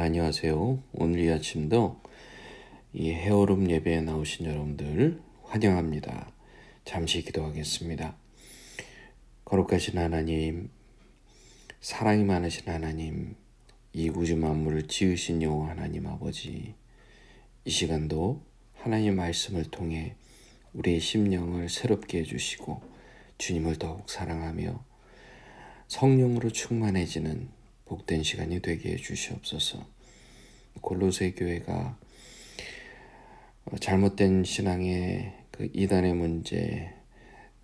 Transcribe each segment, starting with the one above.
여러분 안녕하세요. 오늘 이 아침도 이 헤어룸 예배에 나오신 여러분들 환영합니다. 잠시 기도하겠습니다. 거룩하신 하나님, 사랑이 많으신 하나님, 이 우주 만물을 지으신 여호와 하나님 아버지, 이 시간도 하나님의 말씀을 통해 우리의 심령을 새롭게 해주시고 주님을 더욱 사랑하며 성령으로 충만해지는 복된 시간이 되게 해주시옵소서. 골로새 교회가 잘못된 신앙의 그 이단의 문제,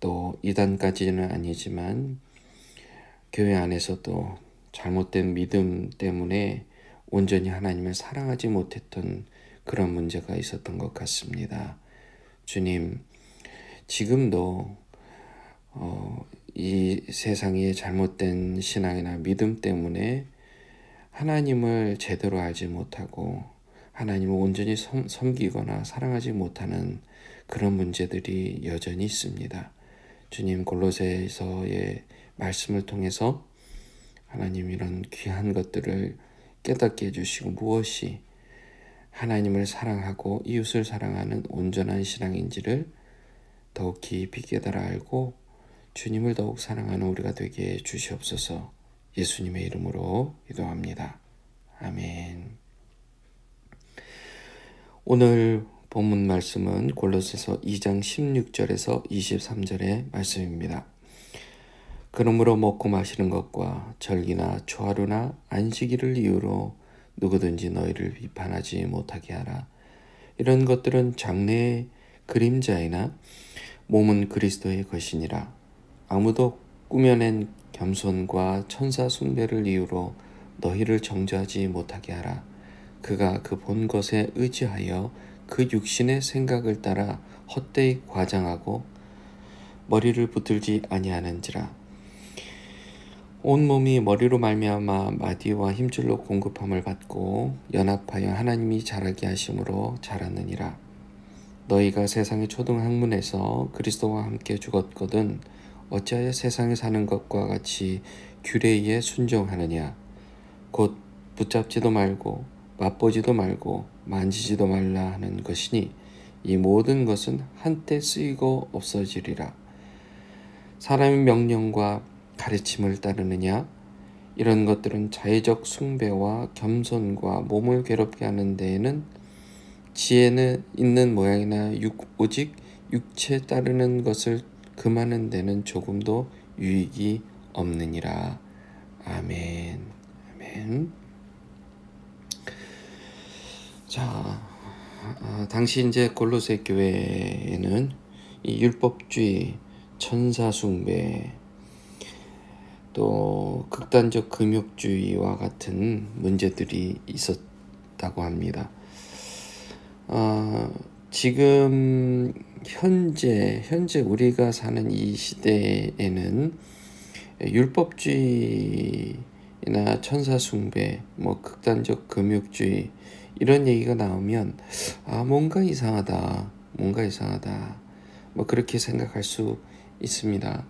또 이단까지는 아니지만 교회 안에서도 잘못된 믿음 때문에 온전히 하나님을 사랑하지 못했던 그런 문제가 있었던 것 같습니다. 주님, 지금도 이 세상의 잘못된 신앙이나 믿음 때문에 하나님을 제대로 알지 못하고 하나님을 온전히 섬기거나 사랑하지 못하는 그런 문제들이 여전히 있습니다. 주님, 골로새서의 말씀을 통해서 하나님 이런 귀한 것들을 깨닫게 해주시고 무엇이 하나님을 사랑하고 이웃을 사랑하는 온전한 신앙인지를 더욱 깊이 깨달아 알고 주님을 더욱 사랑하는 우리가 되게 해 주시옵소서. 예수님의 이름으로 기도합니다. 아멘. 오늘 본문 말씀은 골로새서 2장 16절에서 23절의 말씀입니다. 그러므로 먹고 마시는 것과 절기나 초하루나 안식일을 이유로 누구든지 너희를 비판하지 못하게 하라. 이런 것들은 장래의 그림자이나 몸은 그리스도의 것이니라. 아무도 꾸며낸 겸손과 천사 숭배를 이유로 너희를 정죄하지 못하게 하라. 그가 그 본 것에 의지하여 그 육신의 생각을 따라 헛되이 과장하고 머리를 붙들지 아니하는지라. 온 몸이 머리로 말미암아 마디와 힘줄로 공급함을 받고 연합하여 하나님이 자라게 하심으로 자랐느니라. 너희가 세상의 초등학문에서 그리스도와 함께 죽었거든 어찌하여 세상에 사는 것과 같이 규례에 순종하느냐. 곧 붙잡지도 말고 맛보지도 말고 만지지도 말라 하는 것이니 이 모든 것은 한때 쓰이고 없어지리라. 사람의 명령과 가르침을 따르느냐. 이런 것들은 자의적 숭배와 겸손과 몸을 괴롭게 하는 데에는 지혜는 있는 모양이나 오직 육체에 따르는 것을 금하는 데는 조금도 유익이 없느니라. 아멘. 아멘. 자, 당시 이제 골로새 교회에는 이 율법주의, 천사숭배, 또 극단적 금욕주의와 같은 문제들이 있었다고 합니다. 지금 현재 우리가 사는 이 시대에는 율법주의나 천사숭배, 극단적 금욕주의 이런 얘기가 나오면 뭔가 이상하다 그렇게 생각할 수 있습니다.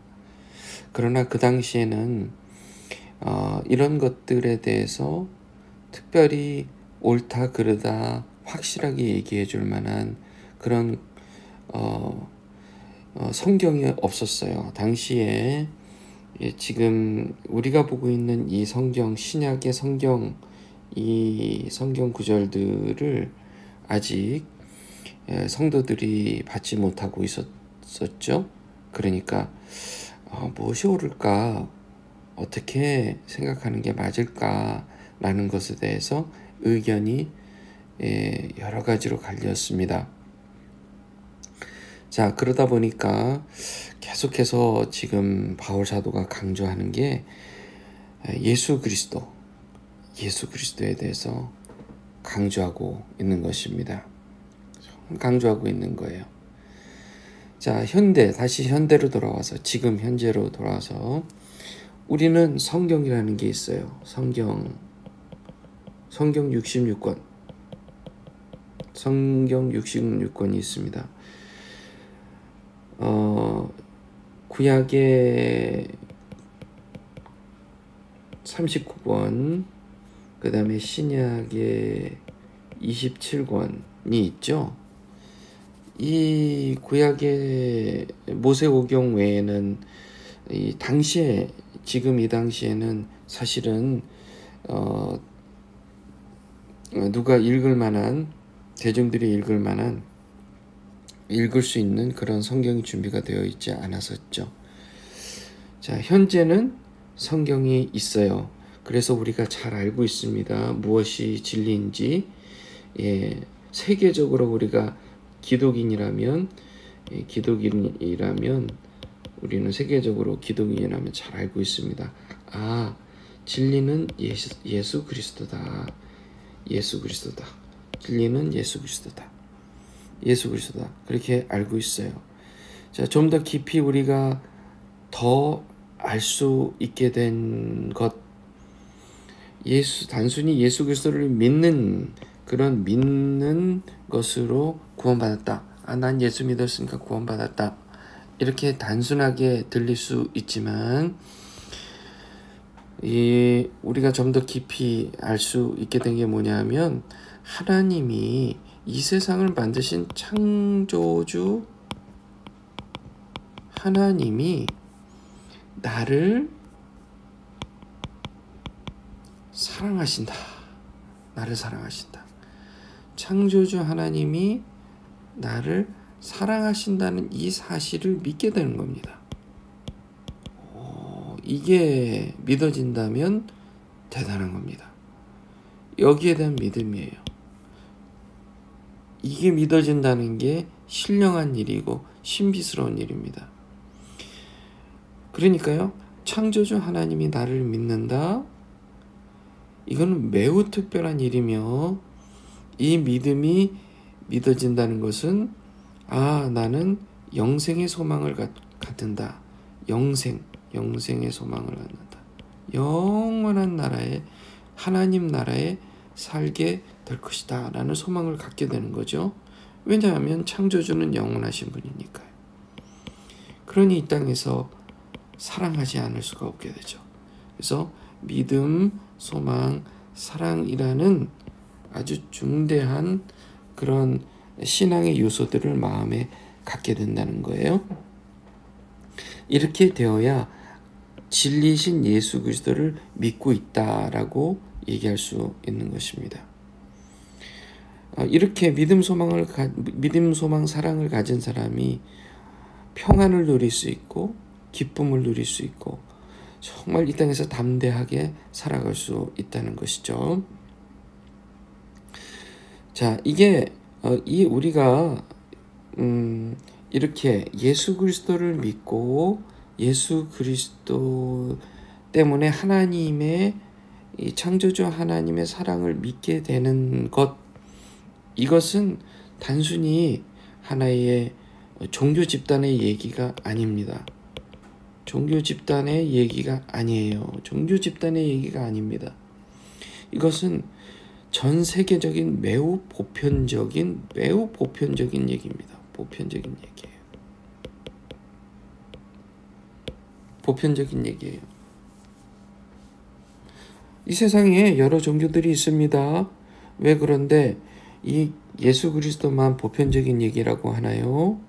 그러나 그 당시에는 이런 것들에 대해서 특별히 옳다 그르다 확실하게 얘기해 줄 만한 그런 성경이 없었어요. 당시에 지금 우리가 보고 있는 이 성경, 신약의 성경, 이 성경 구절들을 아직 성도들이 받지 못하고 있었죠. 그러니까 무엇이 옳을까, 어떻게 생각하는 게 맞을까라는 것에 대해서 의견이 여러 가지로 갈렸습니다. 자, 그러다 보니까 계속해서 지금 바울 사도가 강조하는 게 예수 그리스도에 대해서 강조하고 있는 것입니다. 강조하고 있는 거예요. 자, 다시 현대로 돌아와서, 지금 현재로 돌아와서 우리는 성경이라는 게 있어요. 성경 66권. 성경 66권이 있습니다. 구약의 39권, 그 다음에 신약에 27권이 있죠. 이 구약의 모세오경 외에는 이 당시에 지금 이 당시에는 사실은 누가 읽을 만한, 대중들이 읽을 만한, 읽을 수 있는 그런 성경이 준비가 되어 있지 않았었죠. 자, 현재는 성경이 있어요. 그래서 우리가 잘 알고 있습니다. 무엇이 진리인지. 세계적으로 우리가 기독인이라면 우리는 세계적으로 기독인이라면 잘 알고 있습니다. 진리는 예수 그리스도다. 진리는 예수 그리스도다. 그렇게 알고 있어요. 자, 좀 더 깊이 우리가 더 알 수 있게 된 것, 단순히 예수 그리스도를 믿는 것으로 구원받았다. 난 예수 믿었으니까 구원받았다. 이렇게 단순하게 들릴 수 있지만, 우리가 좀 더 깊이 알 수 있게 된 게 뭐냐면, 하나님이 이 세상을 만드신 창조주 하나님이 나를 사랑하신다. 창조주 하나님이 나를 사랑하신다는 이 사실을 믿게 되는 겁니다. 이게 믿어진다면 대단한 겁니다. 여기에 대한 믿음이에요. 이게 믿어진다는 게 신령한 일이고 신비스러운 일입니다. 그러니까요, 창조주 하나님이 나를 믿는다. 이거는 매우 특별한 일이며, 이 믿음이 믿어진다는 것은 나는 영생의 소망을 갖는다. 영생의 소망을 갖는다. 영원한 나라에, 하나님 나라에 살게 될 것이다 라는 소망을 갖게 되는 거죠. 왜냐하면 창조주는 영원하신 분이니까요. 그러니 이 땅에서 사랑하지 않을 수가 없게 되죠. 그래서 믿음, 소망, 사랑이라는 아주 중대한 그런 신앙의 요소들을 마음에 갖게 된다는 거예요. 이렇게 되어야 진리신 예수 그리스도를 믿고 있다라고 얘기할 수 있는 것입니다. 이렇게 믿음, 소망, 사랑을 가진 사람이 평안을 누릴 수 있고 기쁨을 누릴 수 있고 정말 이 땅에서 담대하게 살아갈 수 있다는 것이죠. 자, 이게 우리가 이렇게 예수 그리스도를 믿고 예수 그리스도 때문에 하나님의 이 창조주 하나님의 사랑을 믿게 되는 것, 이것은 단순히 하나의 종교 집단의 얘기가 아닙니다. 종교 집단의 얘기가 아니에요. 종교 집단의 얘기가 아닙니다. 이것은 전 세계적인 매우 보편적인 얘기입니다. 보편적인 얘기예요. 이 세상에 여러 종교들이 있습니다. 왜 그런데 이 예수 그리스도만 보편적인 얘기라고 하나요?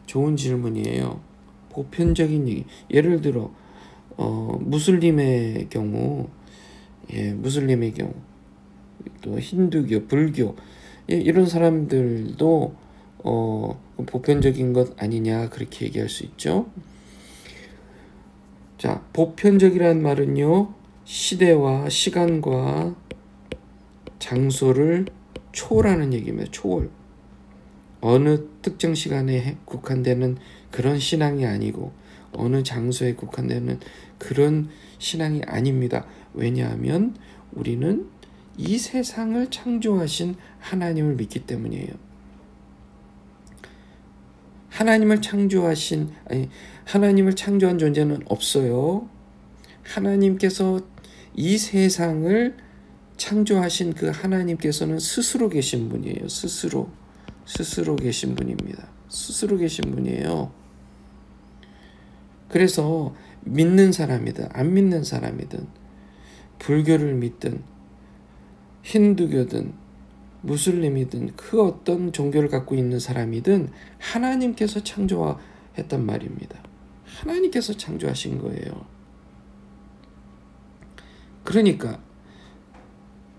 좋은 질문이에요. 보편적인 얘기. 예를 들어 무슬림의 경우, 또 힌두교, 불교, 이런 사람들도 보편적인 것 아니냐, 그렇게 얘기할 수 있죠. 자, 보편적이라는 말은요, 시대와 시간과 장소를 초월하는 얘기입니다. 초월. 어느 특정 시간에 국한되는 그런 신앙이 아니고 어느 장소에 국한되는 그런 신앙이 아닙니다. 왜냐하면 우리는 이 세상을 창조하신 하나님을 믿기 때문이에요. 하나님을 창조한 존재는 없어요. 하나님께서 이 세상을 창조하신 그 하나님께서는 스스로 계신 분이에요. 스스로 계신 분입니다. 스스로 계신 분이에요. 그래서 믿는 사람이든 안 믿는 사람이든 불교를 믿든 힌두교든 무슬림이든 그 어떤 종교를 갖고 있는 사람이든 하나님께서 창조했단 말입니다. 하나님께서 창조하신 거예요. 그러니까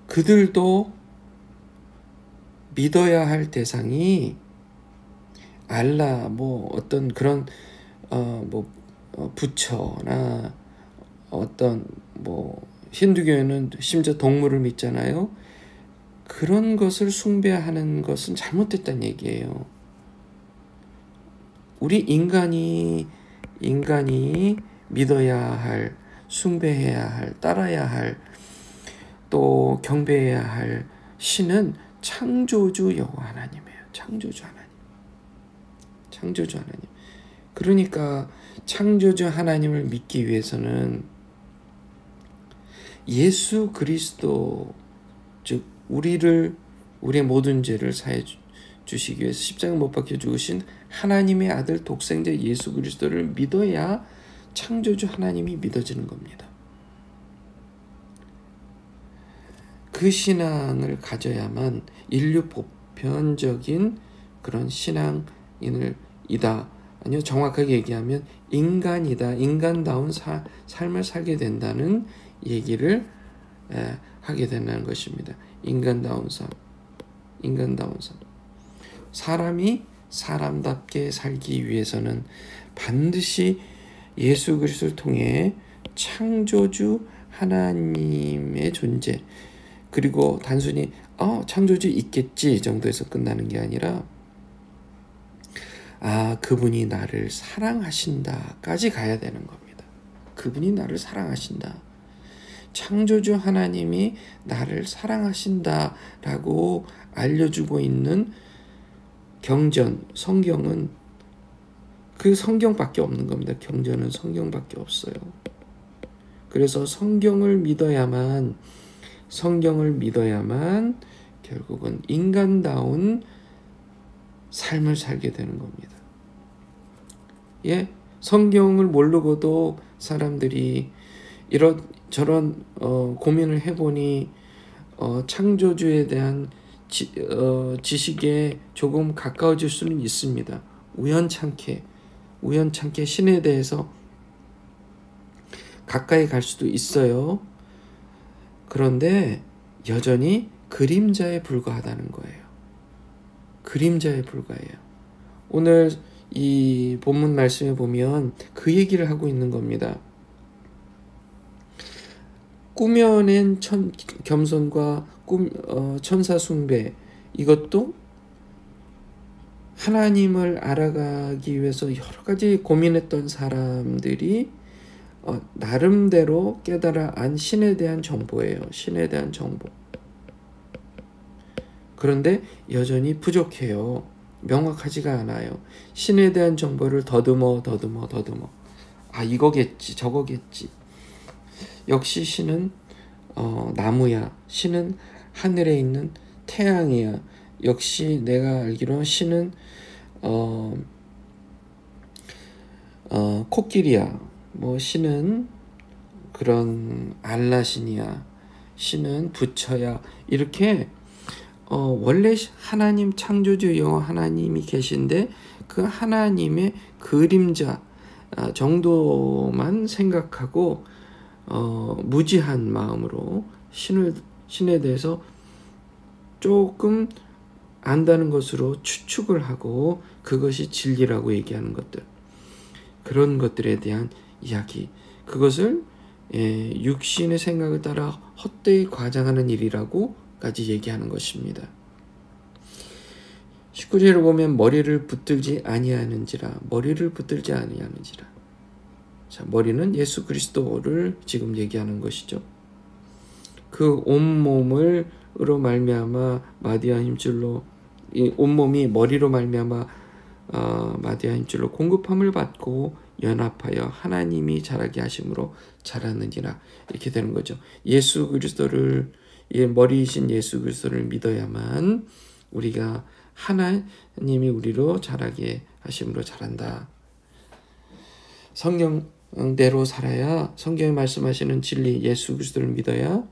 그들도 믿어야 할 대상이 알라 어떤 그런 부처나 어떤 힌두교에는 심지어 동물을 믿잖아요. 그런 것을 숭배하는 것은 잘못됐다는 얘기예요. 우리 인간이 믿어야 할, 숭배해야 할, 따라야 할, 또 경배해야 할 신은 창조주 여호와 하나님이에요. 창조주 하나님. 그러니까 창조주 하나님을 믿기 위해서는 예수 그리스도, 즉 우리의 모든 죄를 사해 주시기 위해서 십자가에 못 박혀 죽으신 하나님의 아들 독생자 예수 그리스도를 믿어야 창조주 하나님이 믿어지는 겁니다. 그 신앙을 가져야만 인류 보편적인 그런 신앙인이다. 아니요, 정확하게 얘기하면 인간이다. 인간다운 삶을 살게 된다는 얘기를 하게 된다는 것입니다. 인간다운 삶. 사람이 사람답게 살기 위해서는 반드시 예수 그리스도를 통해 창조주 하나님의 존재, 그리고 단순히 창조주 있겠지 정도에서 끝나는 게 아니라 그분이 나를 사랑하신다까지 가야 되는 겁니다. 그분이 나를 사랑하신다. 창조주 하나님이 나를 사랑하신다라고 알려주고 있는 성경은 그 성경밖에 없는 겁니다. 경전은 성경밖에 없어요. 그래서 성경을 믿어야만 결국은 인간다운 삶을 살게 되는 겁니다. 성경을 모르고도 사람들이 이런저런 고민을 해보니 창조주에 대한 지식에 조금 가까워질 수는 있습니다. 우연찮게 신에 대해서 가까이 갈 수도 있어요. 그런데 여전히 그림자에 불과하다는 거예요. 그림자에 불과해요. 오늘 이 본문 말씀에 보면 그 얘기를 하고 있는 겁니다. 꾸며낸 겸손과 천사 숭배, 이것도 하나님을 알아가기 위해서 여러 가지 고민했던 사람들이 나름대로 깨달아 안 신에 대한 정보예요. 신에 대한 정보. 그런데 여전히 부족해요. 명확하지가 않아요. 신에 대한 정보를 더듬어 이거겠지 저거겠지. 역시 신은 나무야. 신은 하늘에 있는 태양이야. 역시 내가 알기로는 신은 코끼리야. 신은 그런 알라신이야. 신은 부처야. 이렇게 원래 하나님 창조주 여호와 하나님이 계신데 그 하나님의 그림자 정도만 생각하고 무지한 마음으로 신에 대해서 조금 안다는 것으로 추측을 하고 그것이 진리라고 얘기하는 것들, 그런 것들에 대한 이야기, 그것을 육신의 생각을 따라 헛되이 과장하는 일이라고까지 얘기하는 것입니다. 19절을 보면 머리를 붙들지 아니하는지라. 자, 머리는 예수 그리스도를 지금 얘기하는 것이죠. 그 온몸으로 말미암아 마디아 힘줄로, 이 온몸이 머리로 말미암아 마디아 힘줄로 공급함을 받고 연합하여 하나님이 자라게 하심으로 자라느니라. 이렇게 되는 거죠. 예수 그리스도를, 머리이신 예수 그리스도를 믿어야만 우리가 하나님이 우리로 자라게 하심으로 자란다. 성경 대로 살아야, 성경에 말씀하시는 진리 예수 그리스도를 믿어야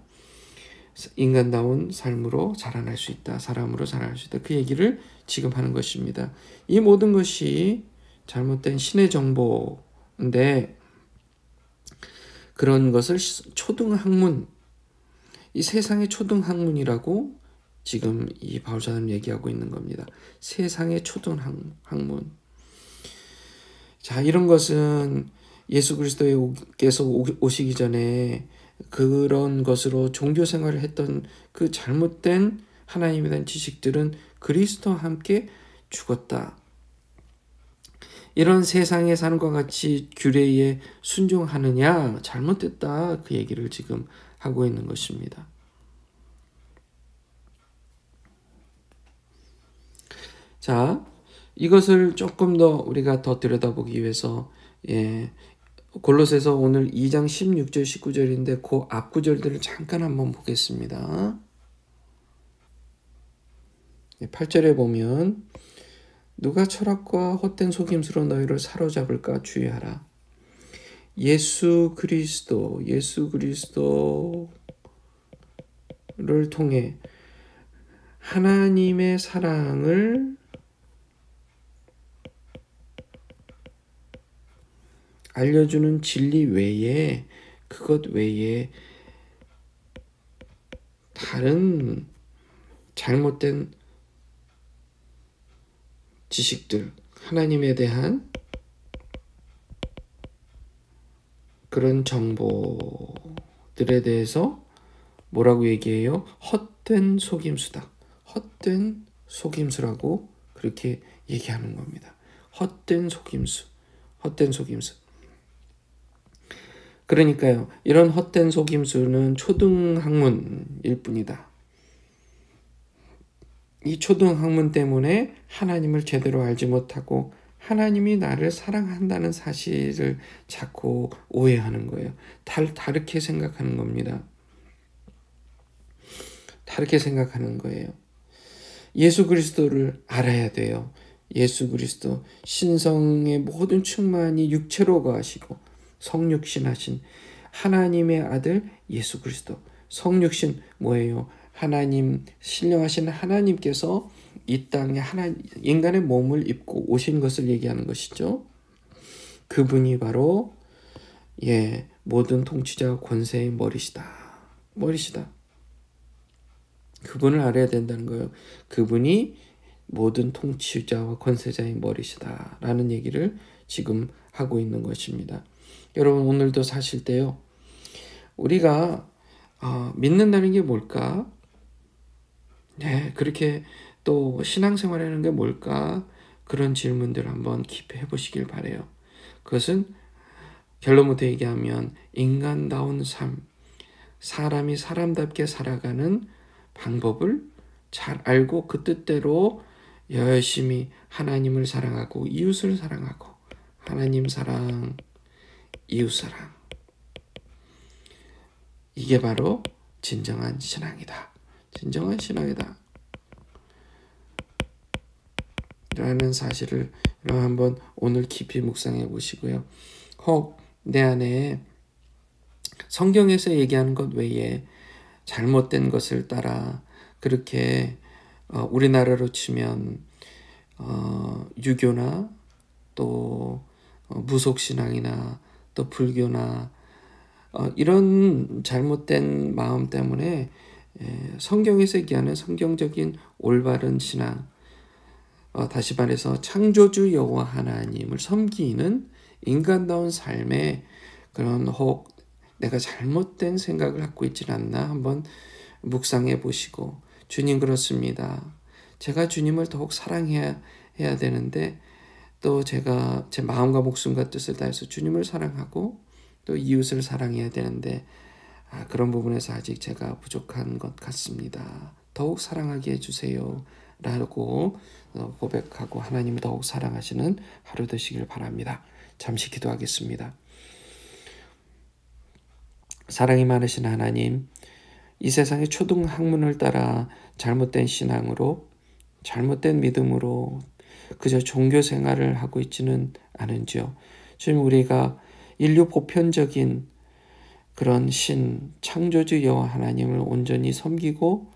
인간다운 삶으로 자라날 수 있다. 사람으로 자라날 수 있다. 그 얘기를 지금 하는 것입니다. 이 모든 것이 잘못된 신의 정보인데, 그런 것을 초등학문, 이 세상의 초등학문이라고 지금 이 바울사님 얘기하고 있는 겁니다. 세상의 초등학문. 자, 이런 것은 예수 그리스도께서 오시기 전에 그런 것으로 종교 생활을 했던 그 잘못된 하나님에 대한 지식들은 그리스도와 함께 죽었다. 이런 세상의 삶과 같이 규례에 순종하느냐? 잘못됐다. 그 얘기를 지금 하고 있는 것입니다. 자, 이것을 조금 더 우리가 더 들여다보기 위해서 골로새서 오늘 2장 16절 19절인데 그 앞구절들을 잠깐 한번 보겠습니다. 8절에 보면 누가 철학과 헛된 속임수로 너희를 사로잡을까 주의하라. 예수 그리스도를 통해 하나님의 사랑을 알려주는 진리 외에, 그것 외에 다른 잘못된 지식들, 하나님에 대한 그런 정보들에 대해서 뭐라고 얘기해요? 헛된 속임수다. 헛된 속임수라고 그렇게 얘기하는 겁니다. 헛된 속임수. 그러니까요, 이런 헛된 속임수는 초등학문일 뿐이다. 이 초등학문 때문에 하나님을 제대로 알지 못하고 하나님이 나를 사랑한다는 사실을 자꾸 오해하는 거예요. 다르게 생각하는 겁니다. 다르게 생각하는 거예요. 예수 그리스도를 알아야 돼요. 예수 그리스도, 신성의 모든 충만이 육체로 거하시고 성육신 하신 하나님의 아들 예수 그리스도. 성육신 뭐예요? 하나님, 신령하신 하나님께서 이 땅에 인간의 몸을 입고 오신 것을 얘기하는 것이죠. 그분이 바로 모든 통치자와 권세의 머리시다. 그분을 알아야 된다는 거예요. 그분이 모든 통치자와 권세자의 머리시다 라는 얘기를 지금 하고 있는 것입니다. 여러분, 오늘도 사실 때요, 우리가 믿는다는 게 뭘까? 그렇게 또 신앙생활하는 게 뭘까? 그런 질문들 한번 깊이 해보시길 바래요. 그것은 결론부터 얘기하면 인간다운 삶, 사람이 사람답게 살아가는 방법을 잘 알고 그 뜻대로 열심히 하나님을 사랑하고 이웃을 사랑하고, 하나님 사랑, 이웃 사랑, 이게 바로 진정한 신앙이다. 라는 사실을 한번 오늘 깊이 묵상해 보시고요. 혹 내 안에 성경에서 얘기하는 것 외에 잘못된 것을 따라 그렇게 우리나라로 치면 유교나 또 무속신앙이나 또 불교나 이런 잘못된 마음 때문에 성경에서 얘기하는 성경적인 올바른 신앙, 다시 말해서 창조주 여호와 하나님을 섬기는 인간다운 삶에 그런 혹 내가 잘못된 생각을 갖고 있지 않나 한번 묵상해 보시고, 주님 그렇습니다. 제가 주님을 더욱 사랑해야 되는데 또 제가 제 마음과 목숨과 뜻을 다해서 주님을 사랑하고 또 이웃을 사랑해야 되는데 그런 부분에서 아직 제가 부족한 것 같습니다. 더욱 사랑하게 해주세요 라고 고백하고 하나님을 더욱 사랑하시는 하루 되시길 바랍니다. 잠시 기도하겠습니다. 사랑이 많으신 하나님, 이 세상의 초등학문을 따라 잘못된 신앙으로, 잘못된 믿음으로 그저 종교 생활을 하고 있지는 않은지요. 주님, 우리가 인류 보편적인 그런 신 창조주 여호와 하나님을 온전히 섬기고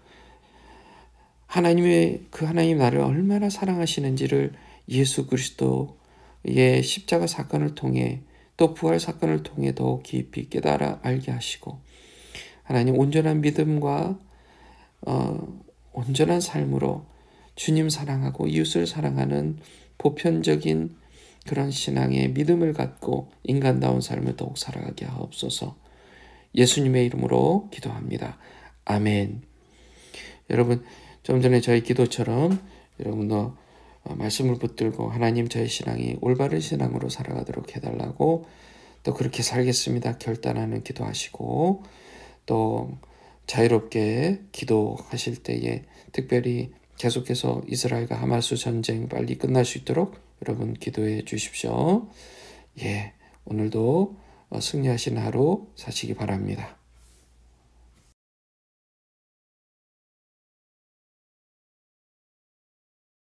하나님 나를 얼마나 사랑하시는지를 예수 그리스도의 십자가 사건을 통해 또 부활 사건을 통해 더욱 깊이 깨달아 알게 하시고 하나님 온전한 믿음과 온전한 삶으로 주님 사랑하고 이웃을 사랑하는 보편적인 그런 신앙의 믿음을 갖고 인간다운 삶을 더욱 살아가게 하옵소서. 예수님의 이름으로 기도합니다. 아멘. 여러분, 좀 전에 저희 기도처럼 여러분도 말씀을 붙들고 하나님 저의 신앙이 올바른 신앙으로 살아가도록 해달라고 또 그렇게 살겠습니다 결단하는 기도하시고 또 자유롭게 기도하실 때에 특별히 계속해서 이스라엘과 하마스 전쟁 빨리 끝날 수 있도록 여러분 기도해 주십시오. 오늘도 승리하신 하루 사시기 바랍니다.